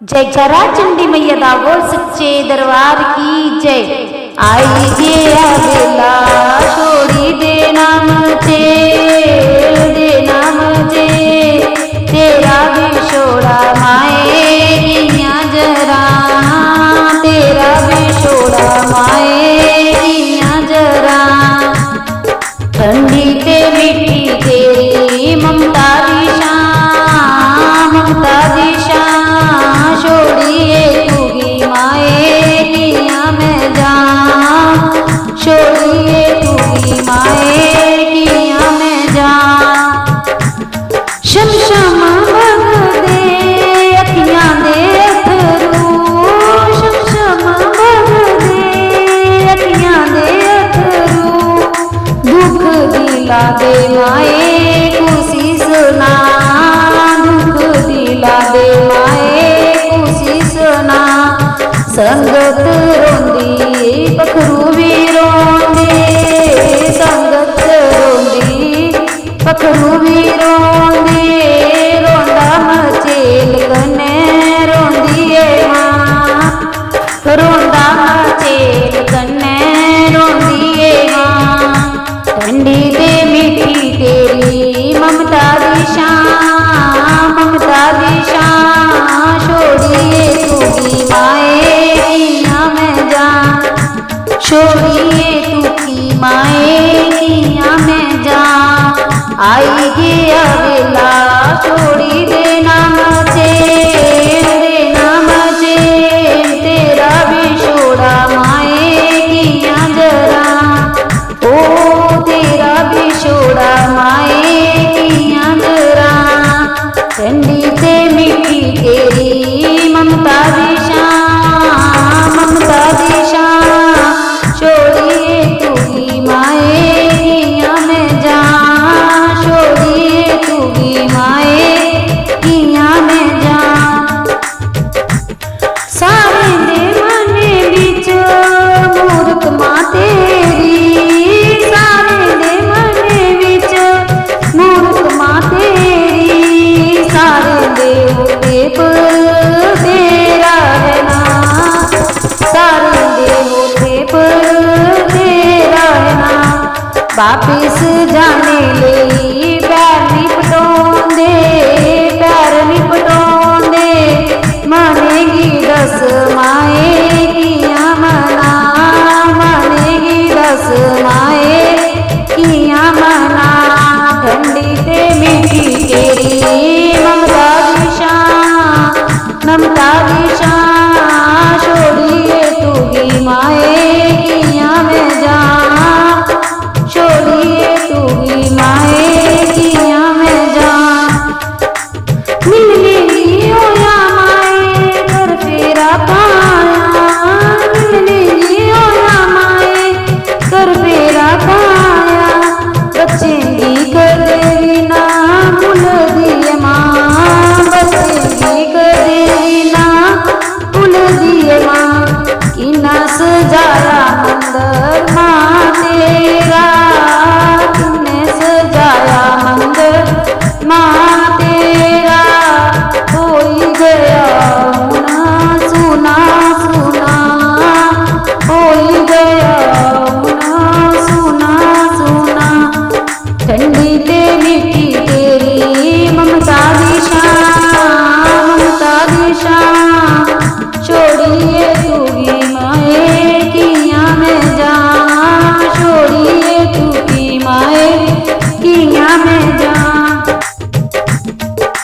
जय करा चंडी मैया दा बोल सच्चे दरबार की जय। आई गया बेला छोड़ी दे नाम चे तेरा भी छोड़ा माए किया जरा, तेरा भी छोड़ा माए किया जरा। ठंडी ते मिट्टी तेरी ममता दिशा, ममता दिशा छोड़िए तूगी माए किया मैं जा, छोड़िए तूगी माए किया मैं जा। शमशमा भग दे अखियां दे अथरू, शमशमा भग दे अखियां दे अथरू। दुख दिला दे माए खुशी सुना, दुख दिला दे माए खुशी सुना। संगत रोंदी पखरू भी रोंदे, संगत रोंदी पखरू भी रोंदे। रोंदा मचेल कने रोंदी ए मां, रोंदा मचेल कने रोंदी ए मां। ठंडी ते मिट्टी तेरी ममता दिशा, ममता दिशा छोड़िए तूगी माए किया मैं जा, छोड़िए तूगी माए किया मैं जा। आई गया बेला छोड़ी दे नाम चे, तेरा भी छोड़ा माए किया जरा। ओ तेरा भी छोड़ा माए किया जरा। ठंडी ते मिट्टी तेरी ममता दिशा, ममता दिशा छोड़िए तूगी माए किया मैं जा, छोड़िए तूगी माए किया मैं जा। सारे दे मने बिच मूर्ख मां तेरी, सारे दे मने बिच मूर्ख मां तेरी। सारे दे होते पर तेरा है ना, सारे दे होते पर तेरा है ना। वापिस जाने ले पैर नहीं पटोंदे, पैर नहीं पटोंदे। मानेगी दस माए किया मना, मानेगी दस माए किया मना। ठंडी ते मिट्टी तेरी ममता दिशा, ममता दिशा